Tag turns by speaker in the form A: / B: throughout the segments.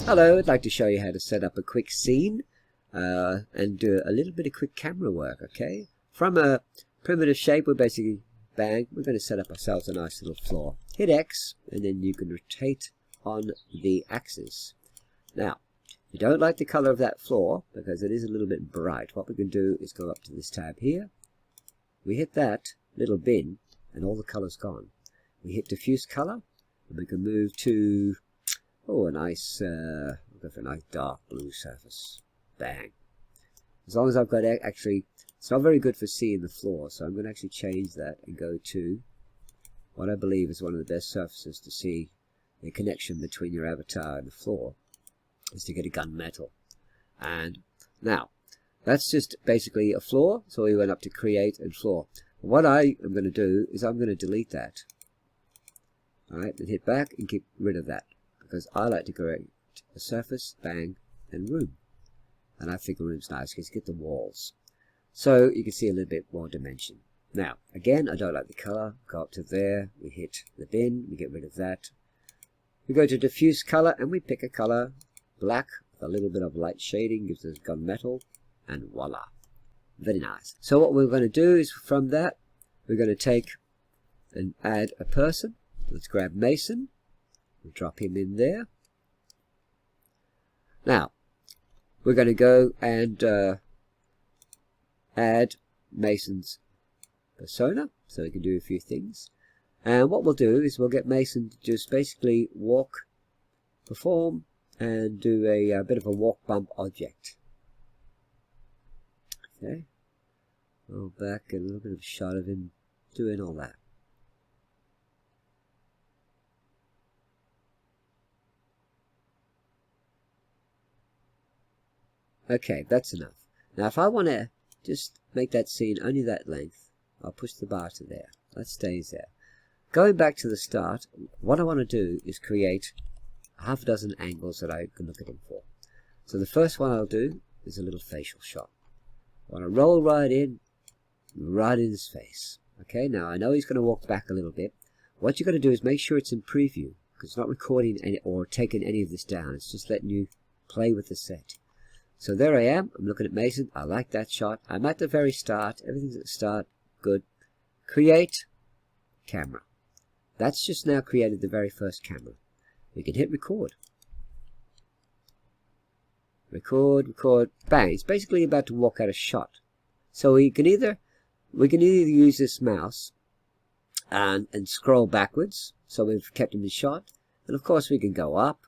A: Hello, I'd like to show you how to set up a quick scene and do a little bit of quick camera work, okay? From a primitive shape, we're going to set up ourselves a nice little floor. Hit X, and then you can rotate on the axis. Now, if you don't like the color of that floor, because it is a little bit bright, what we can do is go up to this tab here. We hit that little bin, and all the color's gone. We hit diffuse color, and we can move to a nice, we'll go for a nice dark blue surface. Bang. As long as I've got, actually, it's not very good for seeing the floor, so I'm going to actually change that and go to what I believe is one of the best surfaces to see the connection between your avatar and the floor, is to get a gunmetal. And now, that's just basically a floor, so we went up to create and floor. What I am going to do is I'm going to delete that. Alright, and hit back and get rid of that, because I like to create a surface, bang, and room. And I think a room's nice because you get the walls. So you can see a little bit more dimension. Now, again, I don't like the color. Go up to there, we hit the bin, we get rid of that. We go to diffuse color and we pick a color, black, with a little bit of light shading, gives us gunmetal, and voila. Very nice. So what we're going to do is from that, we're going to take and add a person. Let's grab Mason. We'll drop him in there. Now, we're going to go and add Mason's persona, so we can do a few things. And what we'll do is we'll get Mason to just basically walk, perform, and do a bit of a walk bump object. Okay. Roll back, get a little bit of a shot of him doing all that. Okay, that's enough. Now if I want to just make that scene only that length, I'll push the bar to there. That stays there. Going back to the start, what I want to do is create half a dozen angles that I can look at him for. So the first one I'll do is a little facial shot. I want to roll right in his face. Okay, now I know he's going to walk back a little bit. What you're going to do is make sure it's in preview, because it's not recording any, or taking any of this down. It's just letting you play with the set. So there I am. I'm looking at Mason. I like that shot. I'm at the very start. Everything's at the start. Good. Create camera. That's just now created the very first camera. We can hit record. Record. Bang. It's basically about to walk out a shot. So we can either use this mouse and scroll backwards. So we've kept him in shot. And of course we can go up.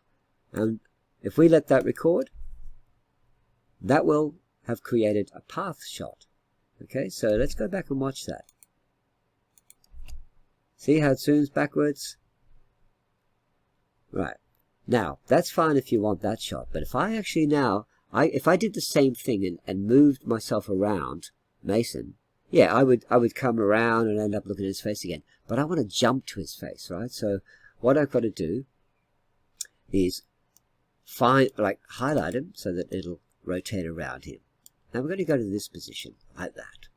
A: And if we let that record, that will have created a path shot. Okay, so let's go back and watch that. See how it zooms backwards? Right. Now, that's fine if you want that shot, but if I actually now, if I did the same thing and moved myself around Mason, yeah, I would come around and end up looking at his face again. But I want to jump to his face, right? So what I've got to do is highlight him so that it'll rotate around him. Now we're going to go to this position, like that.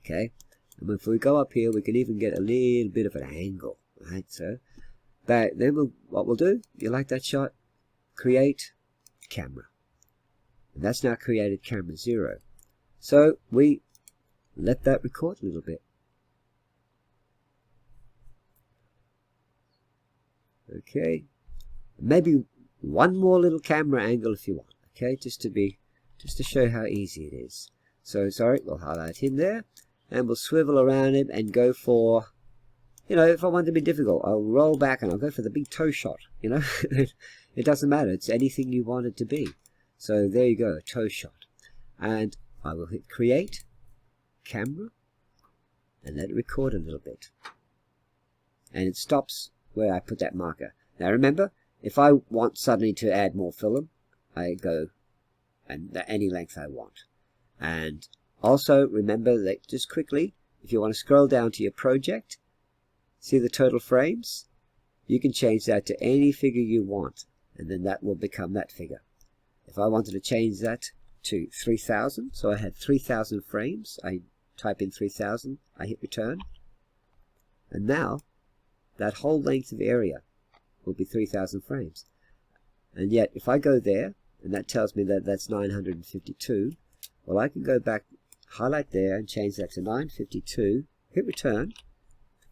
A: Okay? And if we go up here, we can even get a little bit of an angle. Right? So, but then what we'll do, you like that shot? Create camera. And that's now created camera 0. So we let that record a little bit. Okay. Maybe one more little camera angle if you want. Okay, just to show how easy it is. So sorry, we'll highlight him there, and we'll swivel around him and go for, you know, if I want to be difficult, I'll roll back and I'll go for the big toe shot. You know, it doesn't matter. It's anything you want it to be. So there you go, toe shot, and I will hit create camera and let it record a little bit, and it stops where I put that marker. Now remember, if I want suddenly to add more film, I go and any length I want. And also remember that just quickly, if you want to scroll down to your project, see the total frames, you can change that to any figure you want, and then that will become that figure. If I wanted to change that to 3000, so I had 3000 frames, I type in 3000, I hit return, and now that whole length of area will be 3000 frames. And yet, if I go there, and that tells me that that's 952, well, I can go back, highlight there, and change that to 952, hit return,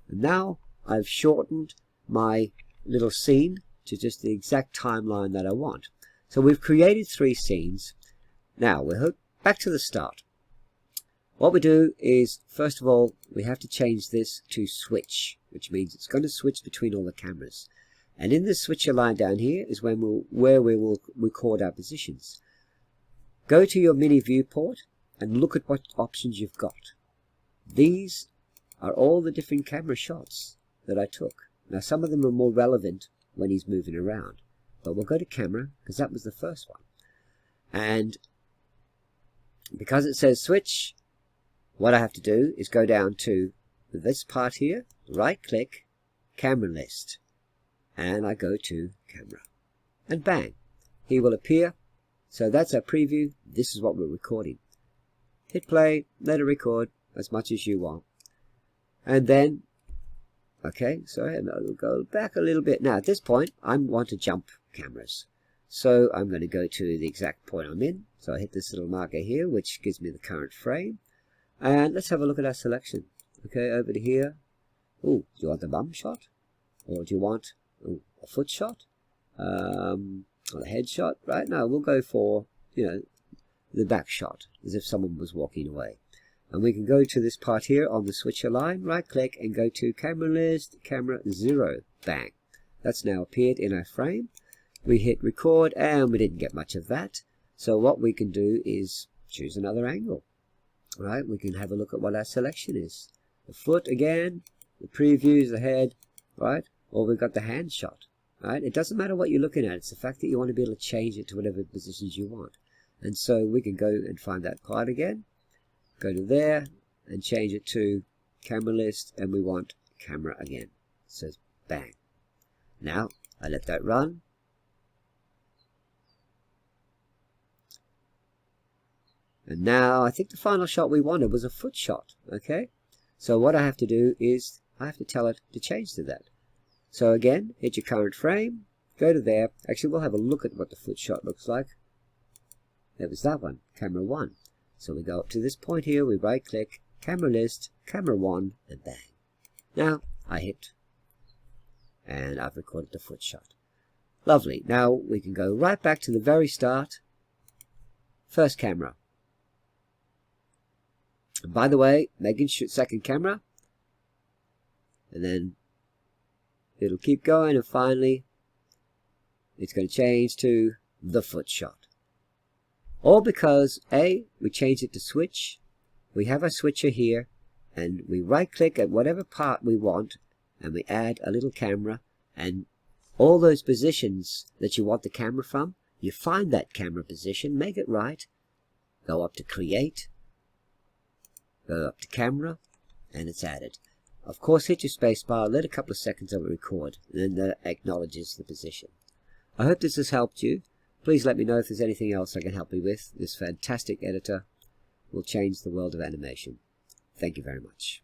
A: and now I've shortened my little scene to just the exact timeline that I want. So we've created 3 scenes. Now, we're back to the start. What we do is, first of all, we have to change this to switch, which means it's going to switch between all the cameras. And in this switcher line down here is where we will record our positions. Go to your mini viewport and look at what options you've got. These are all the different camera shots that I took. Now, some of them are more relevant when he's moving around. But we'll go to camera, because that was the first one. And because it says switch, what I have to do is go down to this part here, right click, camera list. And I go to camera. And bang, he will appear. So that's our preview. This is what we're recording. Hit play, let it record as much as you want. And then, okay, sorry, I'll go back a little bit. Now at this point, I want to jump cameras. So I'm going to go to the exact point I'm in. So I hit this little marker here, which gives me the current frame. And let's have a look at our selection. Okay, over to here. Ooh, do you want the bum shot? Or do you want a foot shot? Or the head shot? Right now, we'll go for, the back shot, as if someone was walking away. And we can go to this part here on the switcher line, right click, and go to camera list, camera 0. Bang. That's now appeared in our frame. We hit record, and we didn't get much of that. So what we can do is choose another angle. Right, we can have a look at what our selection is. The foot again, the previews, the head, right? Or we've got the hand shot, right? It doesn't matter what you're looking at. It's the fact that you want to be able to change it to whatever positions you want. And so we can go and find that part again. Go to there and change it to camera list, and we want camera again. It says bang. Now I let that run. And now I think the final shot we wanted was a foot shot. Okay, so what I have to do is I have to tell it to change to that. So again, hit your current frame, go to there. Actually, we'll have a look at what the foot shot looks like. There was that one, camera 1. So we go up to this point here, we right click, camera list, camera 1, and bang. Now I hit, and I've recorded the foot shot. Lovely. Now we can go right back to the very start. First camera. And by the way, Megan shoot second camera. And then it'll keep going, and finally it's going to change to the foot shot. All because, A, we changed it to switch. We have our switcher here, and we right click at whatever part we want, and we add a little camera, and all those positions that you want the camera from, you find that camera position, make it right, go up to create, go up to camera, and it's added. Of course, hit your space bar, let a couple of seconds of it record, and then that acknowledges the position. I hope this has helped you. Please let me know if there's anything else I can help you with. This fantastic editor will change the world of animation. Thank you very much.